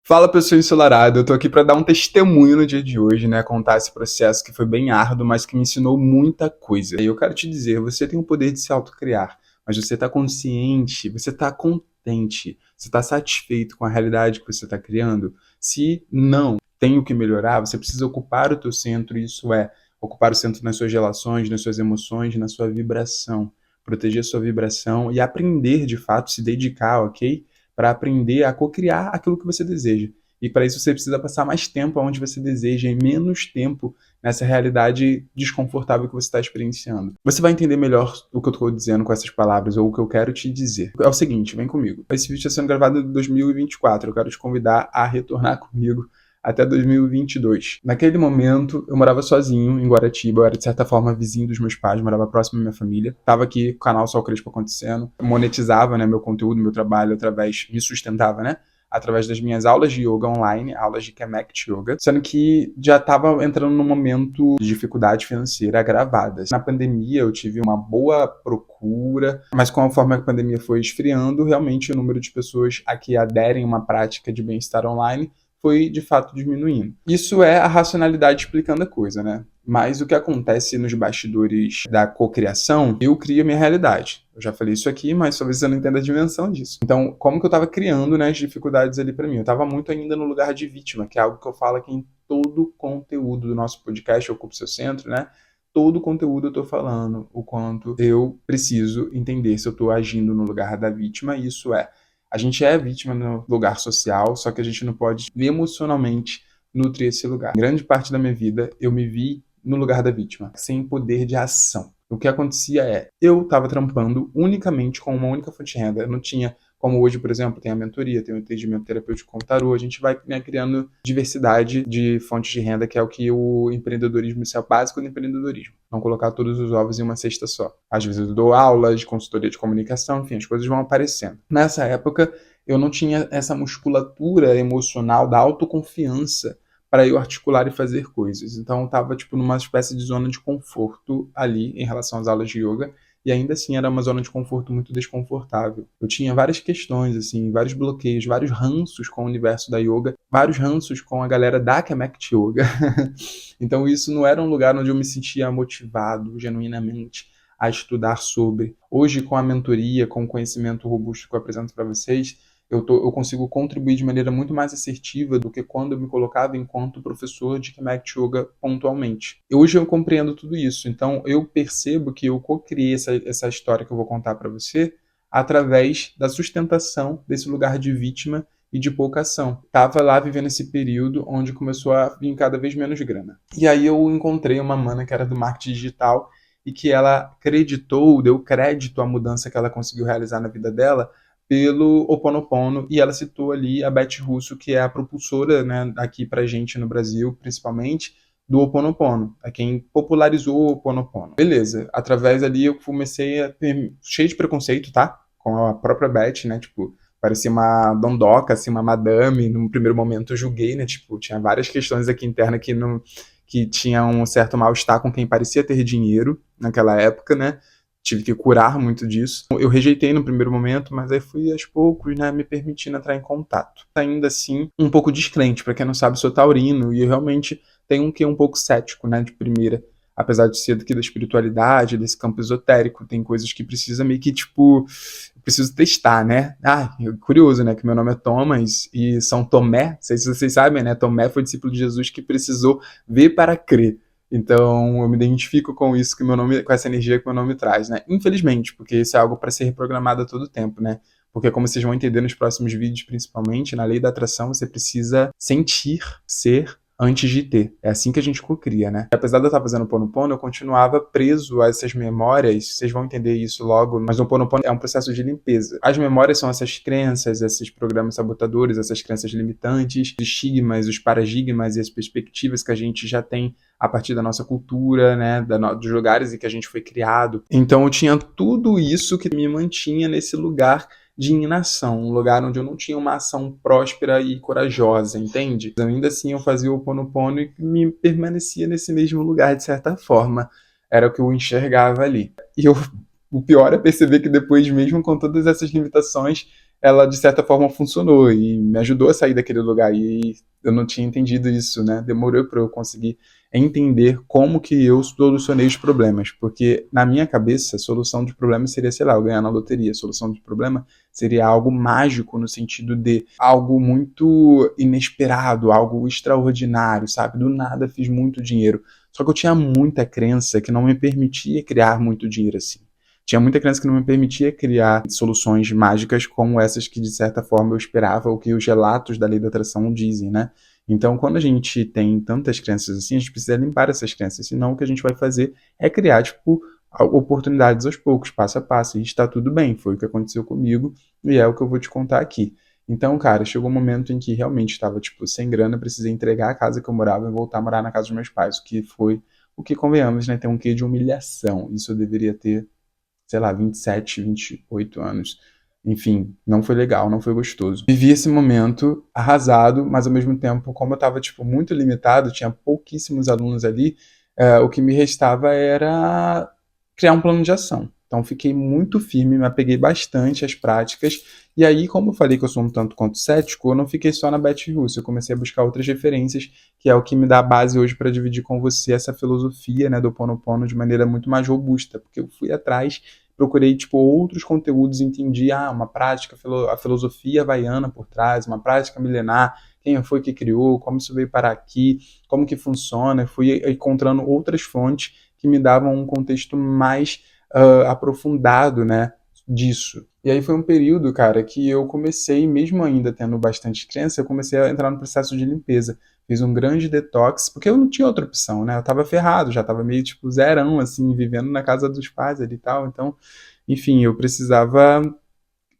Fala, pessoa ensolarada, eu tô aqui pra dar um testemunho no dia de hoje, né, contar esse processo que foi bem árduo, mas que me ensinou muita coisa. E eu quero te dizer, você tem o poder de se autocriar, mas você tá consciente, você tá contente, você tá satisfeito com a realidade que você tá criando? Se não, tem o que melhorar, você precisa ocupar o teu centro, isso é, ocupar o centro nas suas relações, nas suas emoções, na sua vibração, proteger a sua vibração e aprender, de fato, se dedicar, ok? Para aprender a cocriar aquilo que você deseja. E para isso você precisa passar mais tempo onde você deseja e menos tempo nessa realidade desconfortável que você está experienciando. Você vai entender melhor o que eu estou dizendo com essas palavras ou o que eu quero te dizer. É o seguinte, vem comigo. Esse vídeo está sendo gravado em 2024. Eu quero te convidar a retornar comigo até 2022. Naquele momento, eu morava sozinho em Guaratiba, eu era de certa forma vizinho dos meus pais, morava próximo da minha família. Tava aqui com o canal Sol Crespo acontecendo, monetizava, né, meu conteúdo, meu trabalho através, me sustentava, né, através das minhas aulas de yoga online, aulas de Connect Yoga, sendo que já estava entrando num momento de dificuldade financeira agravada. Na pandemia eu tive uma boa procura, mas conforme a pandemia foi esfriando, realmente o número de pessoas a que aderem a uma prática de bem-estar online foi de fato diminuindo. Isso é a racionalidade explicando a coisa, né? Mas o que acontece nos bastidores da cocriação, eu crio a minha realidade. Eu já falei isso aqui, mas talvez você não entenda a dimensão disso. Então, como que eu estava criando, né, as dificuldades ali para mim? Eu estava muito ainda no lugar de vítima, que é algo que eu falo aqui em todo o conteúdo do nosso podcast, Ocupa o Seu Centro, né? Todo o conteúdo eu tô falando o quanto eu preciso entender se eu tô agindo no lugar da vítima, isso é, a gente é vítima no lugar social, só que a gente não pode emocionalmente nutrir esse lugar. Grande parte da minha vida eu me vi no lugar da vítima, sem poder de ação. O que acontecia é, eu estava trampando unicamente com uma única fonte de renda. Eu não tinha, como hoje, por exemplo, tem a mentoria, tem o entendimento terapêutico com tarô, a gente vai, né, criando diversidade de fontes de renda, que é o que o empreendedorismo, isso é o básico do empreendedorismo. Não colocar todos os ovos em uma cesta só. Às vezes eu dou aulas, consultoria de comunicação, enfim, as coisas vão aparecendo. Nessa época, eu não tinha essa musculatura emocional da autoconfiança para eu articular e fazer coisas. Então eu estava tipo numa espécie de zona de conforto ali em relação às aulas de yoga, e ainda assim era uma zona de conforto muito desconfortável. Eu tinha várias questões assim, vários bloqueios, vários ranços com o universo da yoga, vários ranços com a galera da Connect Yoga. Então isso não era um lugar onde eu me sentia motivado genuinamente a estudar sobre. Hoje, com a mentoria, com o conhecimento robusto que eu apresento para vocês, eu consigo contribuir de maneira muito mais assertiva do que quando eu me colocava enquanto professor de Connect Yoga pontualmente. Hoje eu compreendo tudo isso, então eu percebo que eu co-criei essa história que eu vou contar para você através da sustentação desse lugar de vítima e de pouca ação. Tava lá vivendo esse período onde começou a vir cada vez menos grana. E aí eu encontrei uma mana que era do marketing digital e que ela acreditou, deu crédito à mudança que ela conseguiu realizar na vida dela pelo Ho Oponopono, e ela citou ali a Beth Russo, que é a propulsora, né, aqui pra gente no Brasil, principalmente, do Ho Oponopono, é quem popularizou o Ho Oponopono. Beleza, através ali eu comecei a ter cheio de preconceito, tá? Com a própria Beth, né, tipo, parecia uma dondoca, assim, uma madame, no primeiro momento eu julguei, né, tipo, tinha várias questões aqui internas que tinha um certo mal-estar com quem parecia ter dinheiro naquela época, né, tive que curar muito disso. Eu rejeitei no primeiro momento, mas aí fui aos poucos, né, me permitindo entrar em contato. Ainda assim, um pouco descrente, para quem não sabe, sou taurino e eu realmente tenho um quê um pouco cético, né, de primeira. Apesar de ser daqui da espiritualidade, desse campo esotérico, tem coisas que precisa meio que, tipo, eu preciso testar, né? Ah, curioso, né, que meu nome é Thomas e São Tomé, não sei se vocês sabem, né, Tomé foi discípulo de Jesus que precisou ver para crer. Então eu me identifico com isso que meu nome, com essa energia que meu nome traz, né? Infelizmente, porque isso é algo para ser reprogramado a todo tempo, né? Porque como vocês vão entender nos próximos vídeos, principalmente, na lei da atração, você precisa sentir, ser antes de ter. É assim que a gente cocria, né? Apesar de eu estar fazendo o Ponopono, eu continuava preso a essas memórias, vocês vão entender isso logo, mas o Ponopono é um processo de limpeza. As memórias são essas crenças, esses programas sabotadores, essas crenças limitantes, os estigmas, os paradigmas e as perspectivas que a gente já tem a partir da nossa cultura, né, dos lugares em que a gente foi criado. Então eu tinha tudo isso que me mantinha nesse lugar de inação, um lugar onde eu não tinha uma ação próspera e corajosa, entende? Ainda assim eu fazia o Ho Oponopono e me permanecia nesse mesmo lugar de certa forma. Era o que eu enxergava ali. E o pior é perceber que depois, mesmo com todas essas limitações, ela de certa forma funcionou e me ajudou a sair daquele lugar. E eu não tinha entendido isso, né? Demorou para eu conseguir entender como que eu solucionei os problemas, porque na minha cabeça, a solução de problema seria, sei lá, eu ganhar na loteria. A solução de problema seria algo mágico no sentido de algo muito inesperado, algo extraordinário, sabe? Do nada fiz muito dinheiro. Só que eu tinha muita crença que não me permitia criar muito dinheiro assim. Tinha muita crença que não me permitia criar soluções mágicas como essas que, de certa forma, eu esperava, ou que os relatos da lei da atração dizem, né? Então, quando a gente tem tantas crenças assim, a gente precisa limpar essas crenças, senão o que a gente vai fazer é criar, tipo, oportunidades aos poucos, passo a passo, e está tudo bem, foi o que aconteceu comigo, e é o que eu vou te contar aqui. Então, cara, chegou um momento em que realmente estava, tipo, sem grana, precisei entregar a casa que eu morava e voltar a morar na casa dos meus pais, o que foi, o que convenhamos, né, tem um quê de humilhação. Isso eu deveria ter, sei lá, 27, 28 anos. Enfim, não foi legal, não foi gostoso. Vivi esse momento arrasado, mas ao mesmo tempo, como eu estava tipo, muito limitado, tinha pouquíssimos alunos ali, o que me restava era criar um plano de ação. Então, fiquei muito firme, me apeguei bastante às práticas. E aí, como eu falei que eu sou um tanto quanto cético, eu não fiquei só na Beth Russo. Eu comecei a buscar outras referências, que é o que me dá a base hoje para dividir com você essa filosofia, né, do Ho'oponopono de maneira muito mais robusta, porque eu fui atrás, procurei tipo outros conteúdos, entendi uma prática, a filosofia havaiana por trás, uma prática milenar, quem foi que criou, como isso veio parar aqui, como que funciona, fui encontrando outras fontes que me davam um contexto mais aprofundado, né, disso. E aí foi um período, cara, que eu comecei, mesmo ainda tendo bastante crença, eu comecei a entrar no processo de limpeza. Fiz um grande detox, porque eu não tinha outra opção, né? Eu tava ferrado, já tava meio, tipo, zerão, assim, vivendo na casa dos pais ali e tal. Então, enfim, eu precisava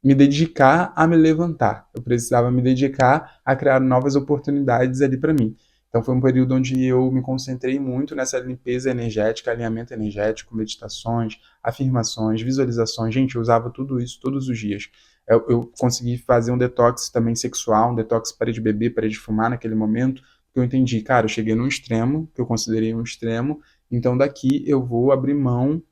me dedicar a me levantar. Eu precisava me dedicar a criar novas oportunidades ali para mim. Então foi um período onde eu me concentrei muito nessa limpeza energética, alinhamento energético, meditações, afirmações, visualizações. Gente, eu usava tudo isso todos os dias. Eu consegui fazer um detox também sexual, um detox, parei de beber, parei de fumar naquele momento, porque eu entendi, cara, eu cheguei num extremo, que eu considerei um extremo, então daqui eu vou abrir mão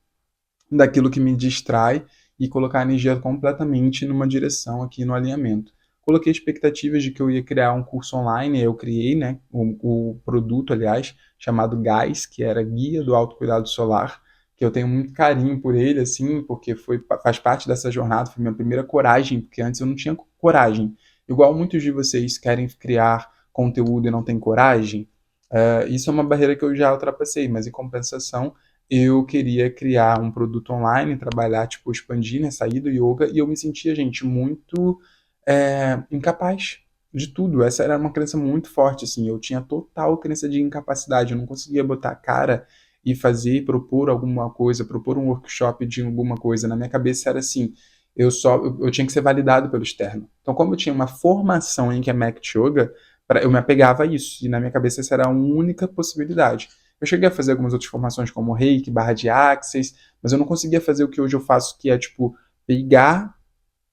daquilo que me distrai e colocar a energia completamente numa direção aqui no alinhamento. Coloquei expectativas de que eu ia criar um curso online, eu criei, né, o produto, aliás, chamado Gás, que era Guia do Autocuidado Solar, que eu tenho muito carinho por ele, assim, porque faz parte dessa jornada, foi minha primeira coragem, porque antes eu não tinha coragem. Igual muitos de vocês querem criar conteúdo e não têm coragem, isso é uma barreira que eu já ultrapassei, mas em compensação, eu queria criar um produto online, trabalhar, tipo, expandir, né, sair do yoga, e eu me sentia, gente, muito incapaz de tudo. Essa era uma crença muito forte, assim, eu tinha total crença de incapacidade, eu não conseguia botar a cara e fazer, propor alguma coisa, propor um workshop de alguma coisa. Na minha cabeça era assim, eu tinha que ser validado pelo externo. Então, como eu tinha uma formação em Kemet Yoga, eu me apegava a isso, e na minha cabeça essa era a única possibilidade. Eu cheguei a fazer algumas outras formações como Reiki, barra de Axis, mas eu não conseguia fazer o que hoje eu faço, que é, tipo, pegar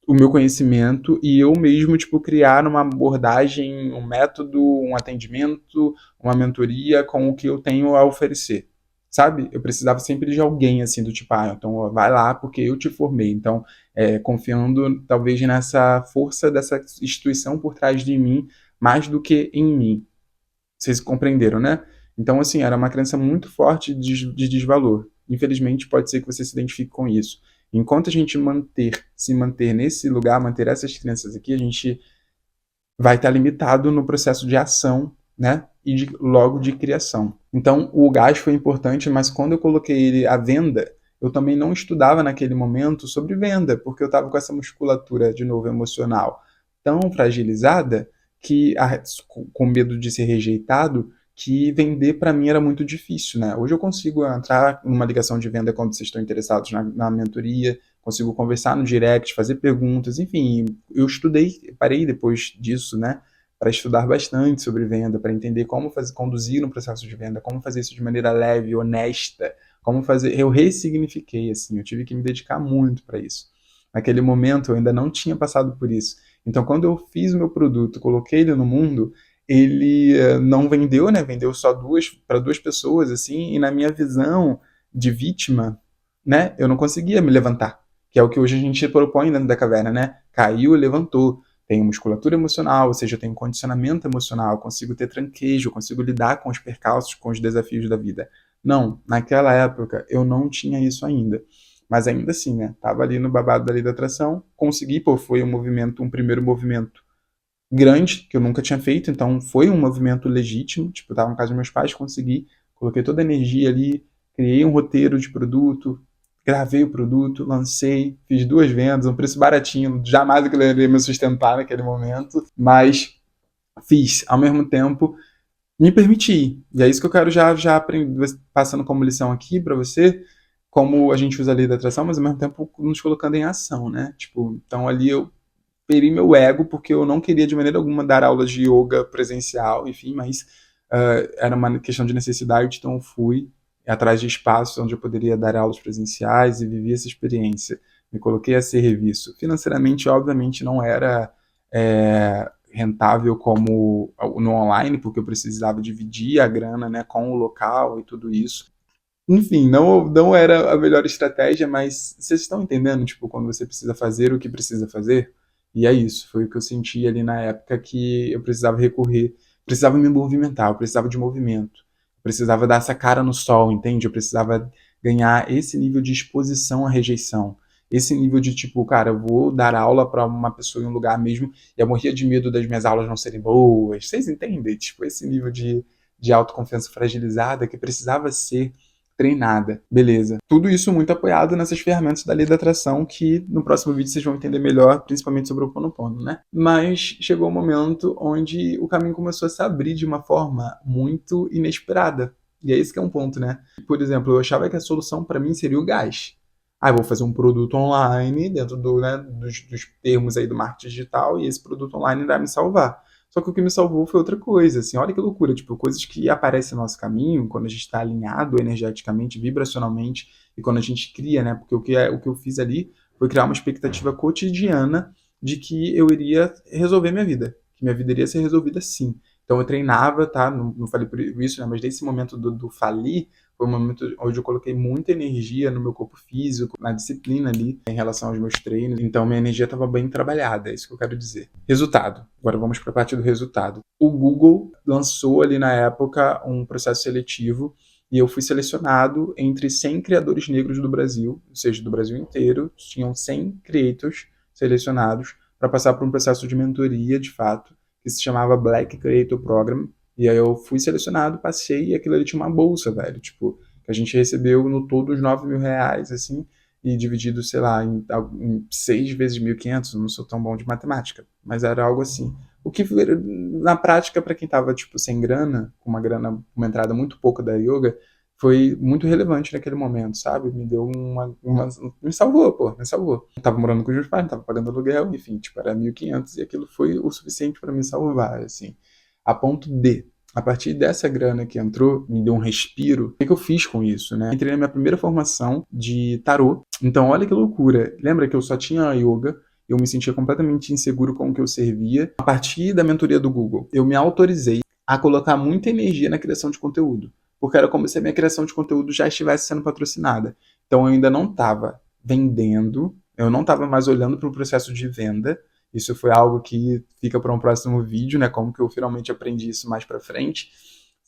o meu conhecimento e eu mesmo, tipo, criar uma abordagem, um método, um atendimento, uma mentoria com o que eu tenho a oferecer. Sabe? Eu precisava sempre de alguém, assim, do tipo, então ó, vai lá porque eu te formei. Então, confiando talvez nessa força dessa instituição por trás de mim, mais do que em mim. Vocês compreenderam, né? Então, assim, era uma crença muito forte de desvalor. Infelizmente, pode ser que você se identifique com isso. Enquanto a gente se manter nesse lugar, manter essas crenças aqui, a gente vai estar limitado no processo de ação, né? E logo de criação. Então, o gás foi importante, mas quando eu coloquei ele à venda, eu também não estudava naquele momento sobre venda, porque eu estava com essa musculatura, de novo, emocional tão fragilizada que, com medo de ser rejeitado, que vender para mim era muito difícil, né? Hoje eu consigo entrar numa ligação de venda quando vocês estão interessados na mentoria, consigo conversar no direct, fazer perguntas, enfim, eu estudei, parei depois disso, né, para estudar bastante sobre venda, para entender como conduzir no processo de venda, como fazer isso de maneira leve, honesta, como fazer, eu ressignifiquei, assim, eu tive que me dedicar muito para isso. Naquele momento eu ainda não tinha passado por isso. Então quando eu fiz o meu produto, coloquei ele no mundo, ele não vendeu, né, vendeu só para duas pessoas, assim, e na minha visão de vítima, né, eu não conseguia me levantar, que é o que hoje a gente propõe dentro da caverna, né? caiu e levantou. Tenho musculatura emocional, ou seja, eu tenho condicionamento emocional, consigo ter tranquejo, consigo lidar com os percalços, com os desafios da vida. Não, naquela época eu não tinha isso ainda. Mas ainda assim, né? Tava ali no babado da lei da atração, consegui, pô, foi um primeiro movimento grande, que eu nunca tinha feito, então foi um movimento legítimo, tipo, eu tava na casa dos meus pais, consegui, coloquei toda a energia ali, criei um roteiro de produto, gravei o produto, lancei, fiz 2 vendas, um preço baratinho, jamais aquilo iria me sustentar naquele momento, mas fiz, ao mesmo tempo, me permiti, e é isso que eu quero já aprender, passando como lição aqui para você, como a gente usa a lei da atração, mas ao mesmo tempo nos colocando em ação, né? Tipo, então ali eu feri meu ego, porque eu não queria de maneira alguma dar aulas de yoga presencial, enfim, mas era uma questão de necessidade, então eu fui atrás de espaços onde eu poderia dar aulas presenciais e vivi essa experiência. Me coloquei a serviço. Financeiramente, obviamente, não era rentável como no online, porque eu precisava dividir a grana, né, com o local e tudo isso. Enfim, não era a melhor estratégia, mas vocês estão entendendo, tipo, quando você precisa fazer o que precisa fazer? E é isso, foi o que eu senti ali na época que eu precisava recorrer, precisava me movimentar, eu precisava de movimento, eu precisava dar essa cara no sol, entende? Eu precisava ganhar esse nível de exposição à rejeição, esse nível de tipo, cara, eu vou dar aula para uma pessoa em um lugar mesmo e eu morria de medo das minhas aulas não serem boas, vocês entendem? Tipo, esse nível de autoconfiança fragilizada que precisava ser treinada. Beleza. Tudo isso muito apoiado nessas ferramentas da lei da atração que no próximo vídeo vocês vão entender melhor, principalmente sobre o Ho'oponopono, né? Mas chegou um momento onde o caminho começou a se abrir de uma forma muito inesperada. E é esse que é um ponto, né? Por exemplo, eu achava que a solução para mim seria o gás. Ah, eu vou fazer um produto online dentro dos termos aí do marketing digital e esse produto online vai me salvar. Só que o que me salvou foi outra coisa, assim, olha que loucura, tipo, coisas que aparecem no nosso caminho quando a gente está alinhado energeticamente, vibracionalmente, e quando a gente cria, né, porque o que eu fiz ali foi criar uma expectativa cotidiana de que eu iria resolver minha vida, que minha vida iria ser resolvida sim. Então eu treinava, tá, não falei por isso, né, mas desse momento do falir, foi um momento onde eu coloquei muita energia no meu corpo físico, na disciplina ali, em relação aos meus treinos. Então, minha energia estava bem trabalhada, é isso que eu quero dizer. Resultado. Agora vamos para a parte do resultado. O Google lançou ali na época um processo seletivo e eu fui selecionado entre 100 criadores negros do Brasil, ou seja, do Brasil inteiro. Tinham 100 creators selecionados para passar por um processo de mentoria, de fato, que se chamava Black Creator Program. E aí eu fui selecionado, passei, e aquilo ali tinha uma bolsa, velho. Tipo, que a gente recebeu no todo uns 9 mil reais, assim, e dividido, sei lá, em 6 vezes 1.500, não sou tão bom de matemática, mas era algo assim. O que, na prática, para quem tava, tipo, sem grana, com uma entrada muito pouca da yoga, foi muito relevante naquele momento, sabe? Me deu me salvou, pô, me salvou. Eu tava morando com os meus pais, não tava pagando aluguel, enfim, tipo, era 1.500 e aquilo foi o suficiente para me salvar, assim. A ponto de, a partir dessa grana que entrou, me deu um respiro. O que eu fiz com isso, né? Entrei na minha primeira formação de tarô. Então, olha que loucura. Lembra que eu só tinha yoga, eu me sentia completamente inseguro com o que eu servia. A partir da mentoria do Google, eu me autorizei a colocar muita energia na criação de conteúdo, porque era como se a minha criação de conteúdo já estivesse sendo patrocinada. Então, eu ainda não estava vendendo, eu não estava mais olhando para o processo de venda. Isso foi algo que fica para um próximo vídeo, né? Como que eu finalmente aprendi isso mais para frente.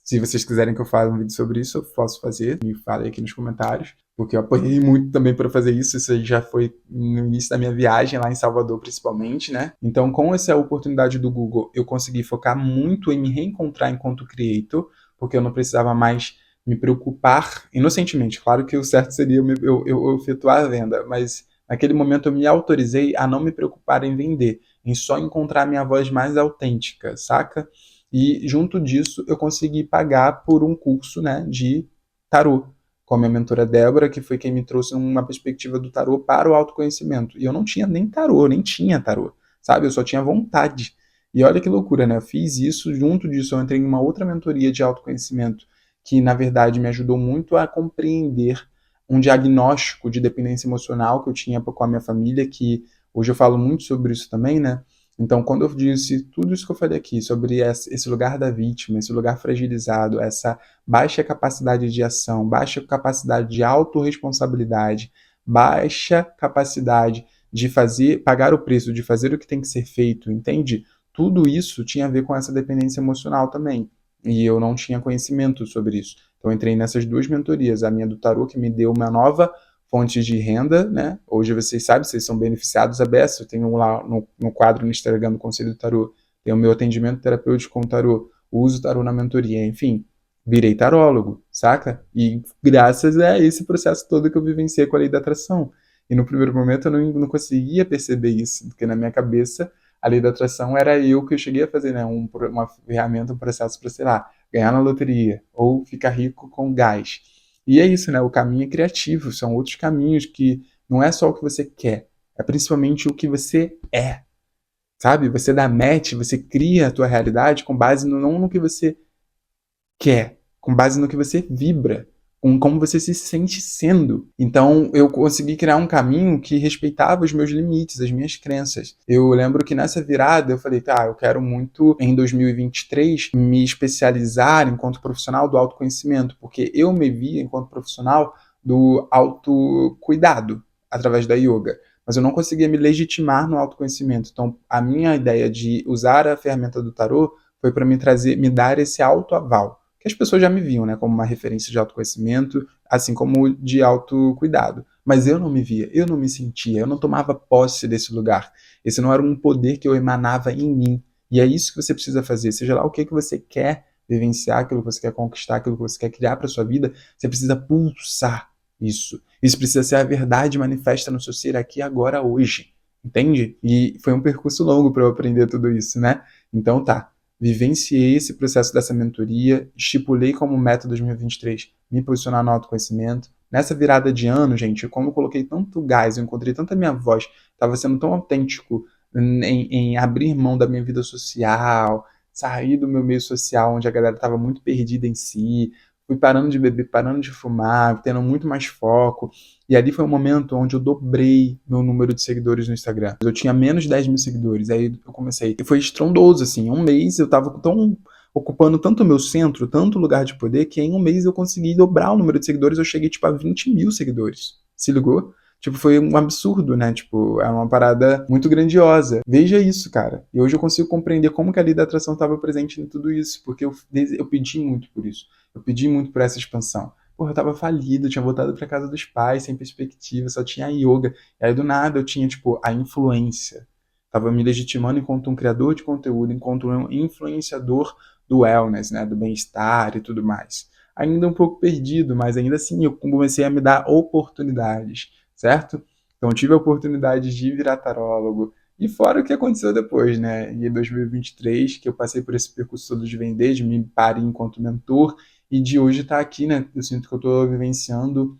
Se vocês quiserem que eu faça um vídeo sobre isso, eu posso fazer. Me falem aqui nos comentários, porque eu apanhei muito também para fazer isso. Isso aí já foi no início da minha viagem lá em Salvador, principalmente, né? Então, com essa oportunidade do Google, eu consegui focar muito em me reencontrar enquanto creator, porque eu não precisava mais me preocupar inocentemente. Claro que o certo seria eu efetuar a venda, mas naquele momento eu me autorizei a não me preocupar em vender, em só encontrar a minha voz mais autêntica, saca? E junto disso eu consegui pagar por um curso, né, de tarô, com a minha mentora Débora, que foi quem me trouxe uma perspectiva do tarô para o autoconhecimento. E eu não tinha nem tarô, nem tinha tarô, sabe? Eu só tinha vontade. E olha que loucura, né? Eu fiz isso, junto disso eu entrei em uma outra mentoria de autoconhecimento, que na verdade me ajudou muito a compreender um diagnóstico de dependência emocional que eu tinha com a minha família, que hoje eu falo muito sobre isso também, né? Então, quando eu disse tudo isso que eu falei aqui, sobre esse lugar da vítima, esse lugar fragilizado, essa baixa capacidade de ação, baixa capacidade de autorresponsabilidade, baixa capacidade de fazer, pagar o preço, de fazer o que tem que ser feito, entende? Tudo isso tinha a ver com essa dependência emocional também. E eu não tinha conhecimento sobre isso. Então eu entrei nessas duas mentorias, a minha do tarô, que me deu uma nova fonte de renda, né? Hoje vocês sabem, vocês são beneficiados a beça. Eu tenho lá no quadro no Instagram do Conselho do Tarô, tem o meu atendimento terapêutico com o tarô, uso o tarô na mentoria, enfim, virei tarólogo, saca? E graças a esse processo todo que eu vivenciei com a lei da atração. E no primeiro momento eu não conseguia perceber isso, porque na minha cabeça a lei da atração era eu que eu cheguei a fazer, né? Uma ferramenta, um processo para, sei lá, ganhar na loteria ou ficar rico com gás. E é isso, né? O caminho é criativo, são outros caminhos que não é só o que você quer, é principalmente o que você é, sabe? Você dá match, você cria a tua realidade com base não no que você quer, com base no que você vibra, com como você se sente sendo. Então, eu consegui criar um caminho que respeitava os meus limites, as minhas crenças. Eu lembro que nessa virada eu falei, tá, eu quero muito, em 2023, me especializar enquanto profissional do autoconhecimento, porque eu me via enquanto profissional do autocuidado através da yoga. Mas eu não conseguia me legitimar no autoconhecimento. Então, a minha ideia de usar a ferramenta do tarô foi para me dar esse autoaval, que as pessoas já me viam, né, como uma referência de autoconhecimento, assim como de autocuidado. Mas eu não me via, eu não me sentia, eu não tomava posse desse lugar. Esse não era um poder que eu emanava em mim. E é isso que você precisa fazer, seja lá o que você quer vivenciar, aquilo que você quer conquistar, aquilo que você quer criar para sua vida, você precisa pulsar isso. Isso precisa ser a verdade manifesta no seu ser aqui, agora, hoje. Entende? E foi um percurso longo para eu aprender tudo isso, né? Então tá, vivenciei esse processo dessa mentoria, estipulei como meta 2023 me posicionar no autoconhecimento. Nessa virada de ano, gente, como eu coloquei tanto gás, eu encontrei tanta minha voz, estava sendo tão autêntico em abrir mão da minha vida social, sair do meu meio social, onde a galera estava muito perdida em si, fui parando de beber, parando de fumar, tendo muito mais foco. E ali foi um momento onde eu dobrei meu número de seguidores no Instagram. Eu tinha menos de 10 mil seguidores, aí eu comecei. E foi estrondoso, assim. Em um mês eu tava ocupando tanto o meu centro, tanto lugar de poder, que em um mês eu consegui dobrar o número de seguidores, eu cheguei, tipo, a 20 mil seguidores. Se ligou? Tipo, foi um absurdo, né? Tipo, é uma parada muito grandiosa. Veja isso, cara. E hoje eu consigo compreender como que a lei da atração estava presente em tudo isso, porque eu pedi muito por isso. Eu pedi muito por essa expansão. Porra, eu tava falido, eu tinha voltado pra casa dos pais, sem perspectiva, só tinha yoga. E aí, do nada, eu tinha, tipo, a influência. Tava me legitimando enquanto um criador de conteúdo, enquanto um influenciador do wellness, né? Do bem-estar e tudo mais. Ainda um pouco perdido, mas ainda assim eu comecei a me dar oportunidades, certo? Então, eu tive a oportunidade de virar tarólogo. E fora o que aconteceu depois, né? Em 2023, que eu passei por esse percurso todo de vender, de me parir enquanto mentor, e de hoje estar aqui, né? Eu sinto que eu estou vivenciando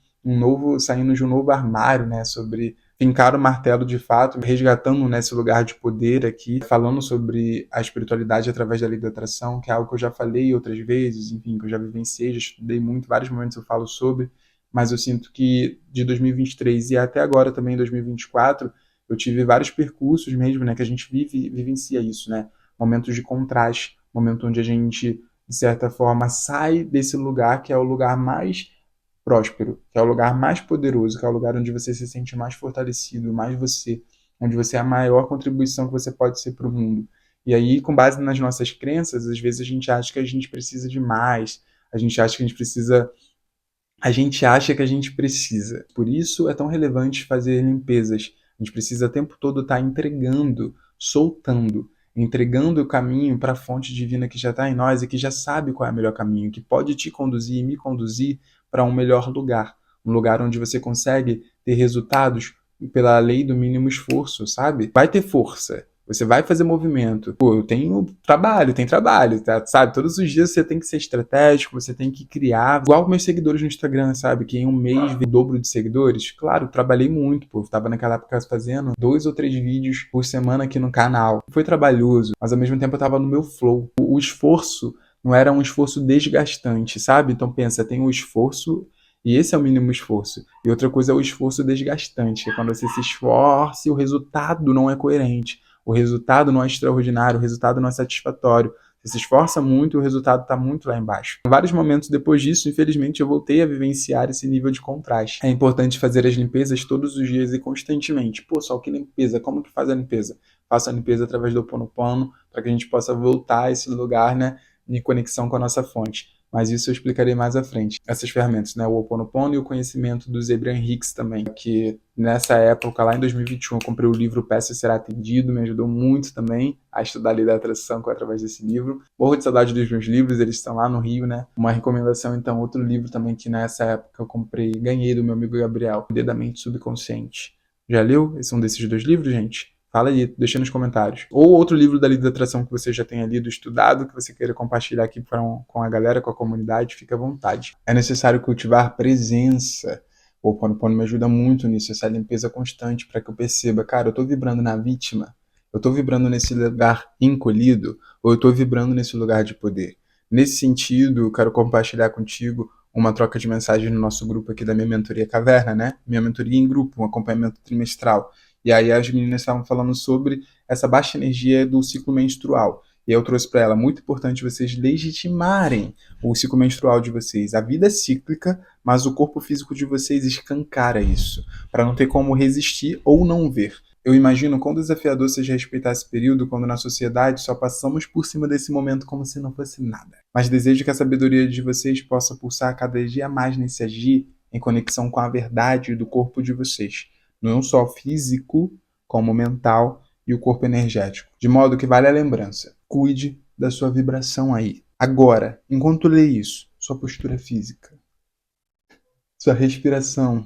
saindo de um novo armário, né? Sobre fincar o martelo de fato, resgatando nesse lugar de poder aqui, falando sobre a espiritualidade através da lei da atração, que é algo que eu já falei outras vezes, enfim, que eu já vivenciei, já estudei muito, vários momentos eu falo sobre, mas eu sinto que de 2023 e até agora também, 2024, eu tive vários percursos mesmo, né? Que a gente vivencia isso, né? Momentos de contraste, momento onde a gente de certa forma, sai desse lugar que é o lugar mais próspero, que é o lugar mais poderoso, que é o lugar onde você se sente mais fortalecido, mais você, onde você é a maior contribuição que você pode ser para o mundo. E aí, com base nas nossas crenças, às vezes a gente acha que a gente precisa de mais, a gente acha que a gente precisa. A gente acha que a gente precisa. Por isso é tão relevante fazer limpezas. A gente precisa o tempo todo estar entregando, soltando, entregando o caminho para a fonte divina que já está em nós e que já sabe qual é o melhor caminho, que pode te conduzir e me conduzir para um melhor lugar. Um lugar onde você consegue ter resultados pela lei do mínimo esforço, sabe? Vai ter força. Você vai fazer movimento. Pô, eu tenho trabalho, tem trabalho, tá? Sabe? Todos os dias você tem que ser estratégico, você tem que criar. Igual meus seguidores no Instagram, sabe? Que em um mês vi o dobro de seguidores. Claro, trabalhei muito, pô. Eu tava naquela época fazendo 2 ou 3 vídeos por semana aqui no canal. Foi trabalhoso, mas ao mesmo tempo eu tava no meu flow. O esforço não era um esforço desgastante, sabe? Então pensa, tem o esforço e esse é o mínimo esforço. E outra coisa é o esforço desgastante, que é quando você se esforça e o resultado não é coerente. O resultado não é extraordinário, o resultado não é satisfatório. Você se esforça muito e o resultado está muito lá embaixo. Em vários momentos depois disso, infelizmente, eu voltei a vivenciar esse nível de contraste. É importante fazer as limpezas todos os dias e constantemente. Pô, Sol, que limpeza? Como que faz a limpeza? Faça a limpeza através do Ho'oponopono, para que a gente possa voltar a esse lugar, né, de conexão com a nossa fonte. Mas isso eu explicarei mais à frente. Essas ferramentas, né, o Ho'oponopono e o conhecimento dos Abraham Hicks também, que nessa época, lá em 2021, eu comprei o livro Peça Será Atendido, me ajudou muito também a estudar a lei da atração através desse livro. Morro de saudade dos meus livros, eles estão lá no Rio, né? Uma recomendação, então, outro livro também que nessa época eu comprei, ganhei do meu amigo Gabriel, Poder da Mente Subconsciente. Já leu? Esses são desses dois livros, gente? Fala aí, deixa nos comentários. Ou outro livro da Lei da Atração que você já tenha lido, estudado, que você queira compartilhar aqui com a galera, com a comunidade, fica à vontade. É necessário cultivar presença. O Ho'oponopono me ajuda muito nisso, essa limpeza constante, para que eu perceba, cara, eu tô vibrando na vítima, eu tô vibrando nesse lugar encolhido, ou eu tô vibrando nesse lugar de poder. Nesse sentido, eu quero compartilhar contigo uma troca de mensagens no nosso grupo aqui da minha mentoria Caverna, né? Minha mentoria em grupo, um acompanhamento trimestral. E aí as meninas estavam falando sobre essa baixa energia do ciclo menstrual. E eu trouxe para ela, muito importante vocês legitimarem o ciclo menstrual de vocês. A vida é cíclica, mas o corpo físico de vocês escancara isso, para não ter como resistir ou não ver. Eu imagino quão desafiador seja respeitar esse período quando na sociedade só passamos por cima desse momento como se não fosse nada. Mas desejo que a sabedoria de vocês possa pulsar cada dia mais nesse agir em conexão com a verdade do corpo de vocês. Não só físico, como mental e o corpo energético. De modo que vale a lembrança. Cuide da sua vibração aí. Agora, enquanto lê isso, sua postura física, sua respiração,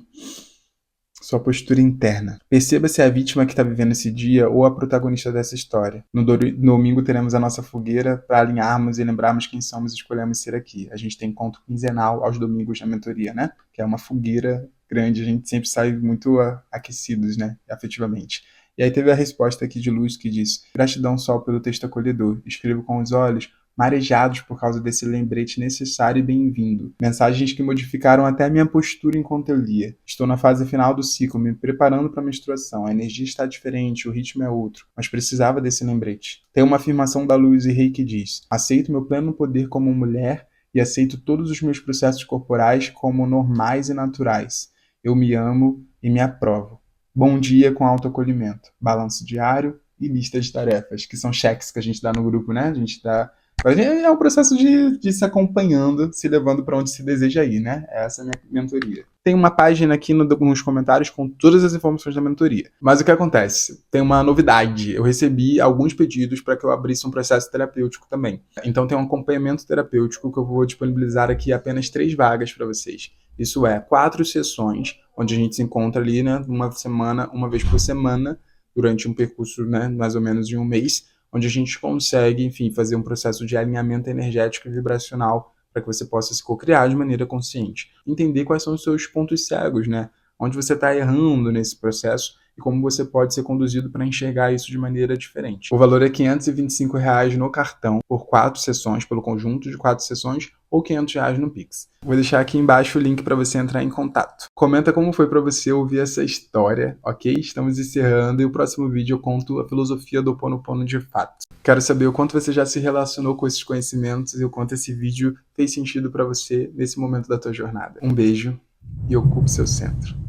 sua postura interna. Perceba se é a vítima que está vivendo esse dia ou a protagonista dessa história. No domingo teremos a nossa fogueira para alinharmos e lembrarmos quem somos e escolhemos ser aqui. A gente tem encontro quinzenal aos domingos na mentoria, né? Que é uma fogueira grande, a gente sempre sai muito aquecidos, né? Afetivamente. E aí teve a resposta aqui de Luz que diz: gratidão, Sol, pelo texto acolhedor. Escrevo com os olhos marejados por causa desse lembrete necessário e bem-vindo. Mensagens que modificaram até a minha postura enquanto eu lia. Estou na fase final do ciclo, me preparando para a menstruação. A energia está diferente, o ritmo é outro, mas precisava desse lembrete. Tem uma afirmação da Luz e Rei que diz: aceito meu pleno poder como mulher e aceito todos os meus processos corporais como normais e naturais. Eu me amo e me aprovo. Bom dia com autoacolhimento. Balanço diário e lista de tarefas, que são cheques que a gente dá no grupo, né? A gente dá. É um processo de se acompanhando, se levando para onde se deseja ir, né? Essa é a minha mentoria. Tem uma página aqui nos comentários com todas as informações da mentoria. Mas o que acontece? Tem uma novidade. Eu recebi alguns pedidos para que eu abrisse um processo terapêutico também. Então tem um acompanhamento terapêutico que eu vou disponibilizar aqui apenas 3 vagas para vocês. Isso é 4 sessões, onde a gente se encontra ali, né? Uma vez por semana, durante um percurso, né? Mais ou menos de um mês, onde a gente consegue, enfim, fazer um processo de alinhamento energético e vibracional para que você possa se cocriar de maneira consciente. Entender quais são os seus pontos cegos, né? Onde você está errando nesse processo e como você pode ser conduzido para enxergar isso de maneira diferente. O valor é R$ 525 no cartão por 4 sessões, pelo conjunto de 4 sessões, ou R$ 500 no Pix. Vou deixar aqui embaixo o link para você entrar em contato. Comenta como foi para você ouvir essa história, ok? Estamos encerrando e o próximo vídeo eu conto a filosofia do Ho'oponopono de fato. Quero saber o quanto você já se relacionou com esses conhecimentos e o quanto esse vídeo fez sentido para você nesse momento da tua jornada. Um beijo e ocupe seu centro.